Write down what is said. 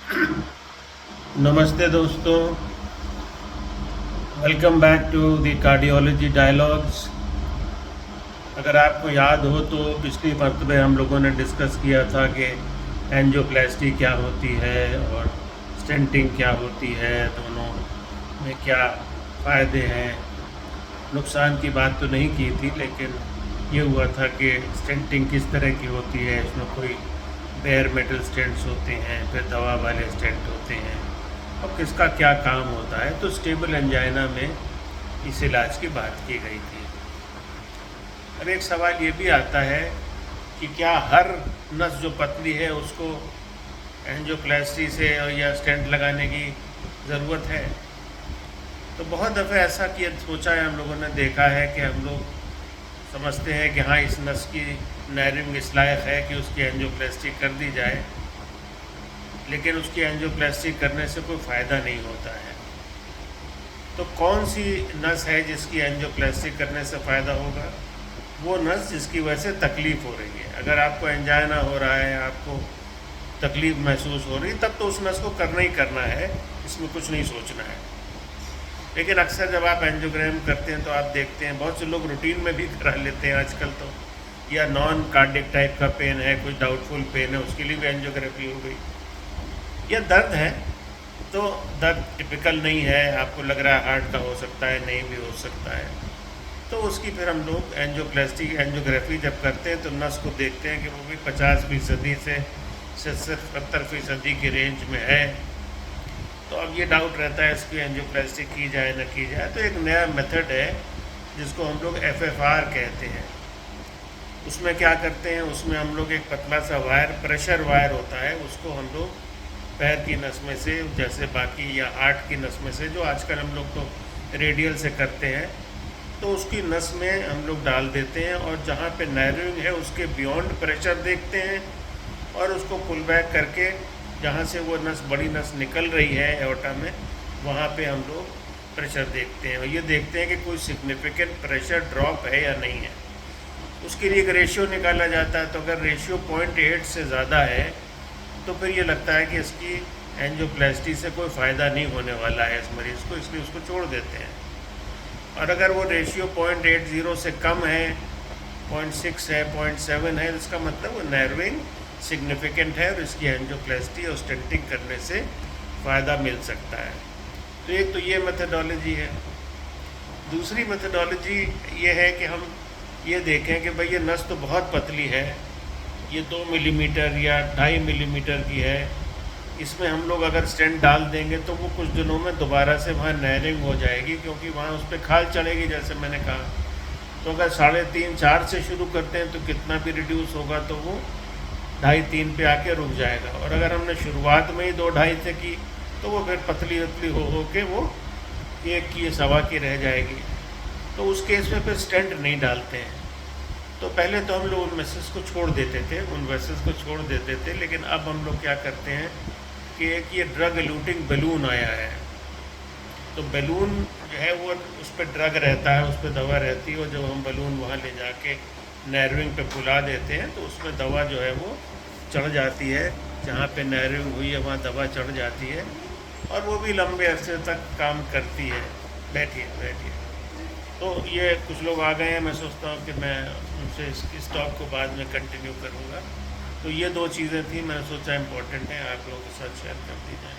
नमस्ते दोस्तों, welcome back to the cardiology dialogues. अगर आपको याद हो तो पिछली मरतबे हम लोगों ने डिस्कस किया था कि एंजियोप्लास्टी क्या होती है और स्टेंटिंग क्या होती है, दोनों में क्या फ़ायदे हैं। नुकसान की बात तो नहीं की थी, लेकिन ये हुआ था कि स्टेंटिंग किस तरह की होती है। इसमें कोई बेयर मेटल स्टेंट्स होते हैं, फिर दवा वाले स्टेंट होते हैं, और किसका क्या काम होता है। तो स्टेबल एंजाइना में इस इलाज की बात की गई थी। अब एक सवाल ये भी आता है कि क्या हर नस जो पतली है उसको एंजियोप्लास्टी से या स्टेंट लगाने की ज़रूरत है। तो बहुत दफ़े ऐसा कि सोचा है, हम लोगों ने देखा है कि हम लोग समझते हैं कि हाँ, इस नस की नैरिंग इस लायक है कि उसकी एंजियोप्लास्टी कर दी जाए, लेकिन उसकी एंजियोप्लास्टी करने से कोई फ़ायदा नहीं होता है। तो कौन सी नस है जिसकी एंजियोप्लास्टी करने से फ़ायदा होगा? वो नस जिसकी वजह से तकलीफ़ हो रही है। अगर आपको एंजाइना हो रहा है, आपको तकलीफ़ महसूस हो रही है, तब तो उस नस को करना ही करना है, इसमें कुछ नहीं सोचना है। लेकिन अक्सर जब आप एंजियोग्राम करते हैं तो आप देखते हैं बहुत से लोग रूटीन में भी करा लेते हैं आजकल तो, या नॉन कार्डिक टाइप का पेन है, कोई डाउटफुल पेन है, उसके लिए भी एंजियोग्राफी हो गई। या दर्द है तो दर्द टिपिकल नहीं है, आपको लग रहा है हार्ट का हो सकता है, नहीं भी हो सकता है, तो उसकी फिर हम लोग एंजियोग्राफी जब करते हैं तो नस को देखते हैं कि वो भी 50% से सिर्फ 70% की रेंज में है। तो अब ये डाउट रहता है इसकी एंजियोप्लास्टी की जाए ना की जाए। तो एक नया मेथड है जिसको हम लोग FFR कहते हैं। उसमें क्या करते हैं, उसमें हम लोग एक पतला सा वायर, प्रेशर वायर होता है, उसको हम लोग पैर की नस में से, जैसे बाकी या हार्ट की नस में से, जो आजकल हम लोग तो रेडियल से करते हैं, तो उसकी नस में हम लोग डाल देते हैं, और जहाँ पे नैरोइंग है उसके बियॉन्ड प्रेशर देखते हैं, और उसको पुल बैक करके जहाँ से वो नस, बड़ी नस निकल रही है एओर्टा में, वहाँ पे हम लोग प्रेशर देखते हैं, और ये देखते हैं कि कोई सिग्निफिकेंट प्रेशर ड्रॉप है या नहीं है। उसके लिए एक रेशियो निकाला जाता है। तो अगर रेशियो 0.8 से ज़्यादा है तो फिर ये लगता है कि इसकी एंजियोप्लास्टी से कोई फ़ायदा नहीं होने वाला है इस मरीज़ को, इसलिए उसको छोड़ देते हैं। और अगर वो रेशियो 0.80 से कम है, 0.6 है, 0.7 है, इसका मतलब वो नैरोइंग सिग्निफिकेंट है और इसकी एंजियोप्लास्टी और स्टेंटिंग करने से फ़ायदा मिल सकता है। तो एक तो ये मेथडोलॉजी है। दूसरी मेथडोलॉजी ये है कि हम ये देखें कि भाई ये नस तो बहुत पतली है, ये 2 मिलीमीटर या 2.5 मिलीमीटर की है, इसमें हम लोग अगर स्टेंट डाल देंगे तो वो कुछ दिनों में दोबारा से वहाँ नैरिंग हो जाएगी, क्योंकि वहाँ उस पर खाल चढ़ेगी, जैसे मैंने कहा। तो अगर 3.5-4 से शुरू करते हैं तो कितना भी रिड्यूस होगा तो वो 2.5-3 पे आके रुक जाएगा। और अगर हमने शुरुआत में ही 2-2.5 से की तो वो फिर पतली पतली हो के वो 1 की 1.25 की रह जाएगी। तो उस केस में फिर स्टेंट नहीं डालते हैं। तो पहले तो हम लोग उन वेसल्स को छोड़ देते थे, लेकिन अब हम लोग क्या करते हैं कि एक ये ड्रग एलूटिंग बैलून आया है। तो बैलून जो है वो, उस पर ड्रग रहता है, उस पर दवा रहती है, और जब हम बैलून वहाँ ले जाके नैरोइंग पे फुला देते हैं तो उसमें दवा जो है वो चढ़ जाती है, जहाँ पे नैरोइंग हुई है वहाँ दवा चढ़ जाती है, और वो भी लंबे अरसे तक काम करती है। बैठिए बैठिए। तो ये कुछ लोग आ गए हैं, मैं सोचता हूँ कि मैं उनसे इस टॉक को बाद में कंटिन्यू करूँगा। तो ये 2 चीज़ें थी, मैंने सोचा इम्पोर्टेंट है, आप लोगों के साथ शेयर कर दी जाए।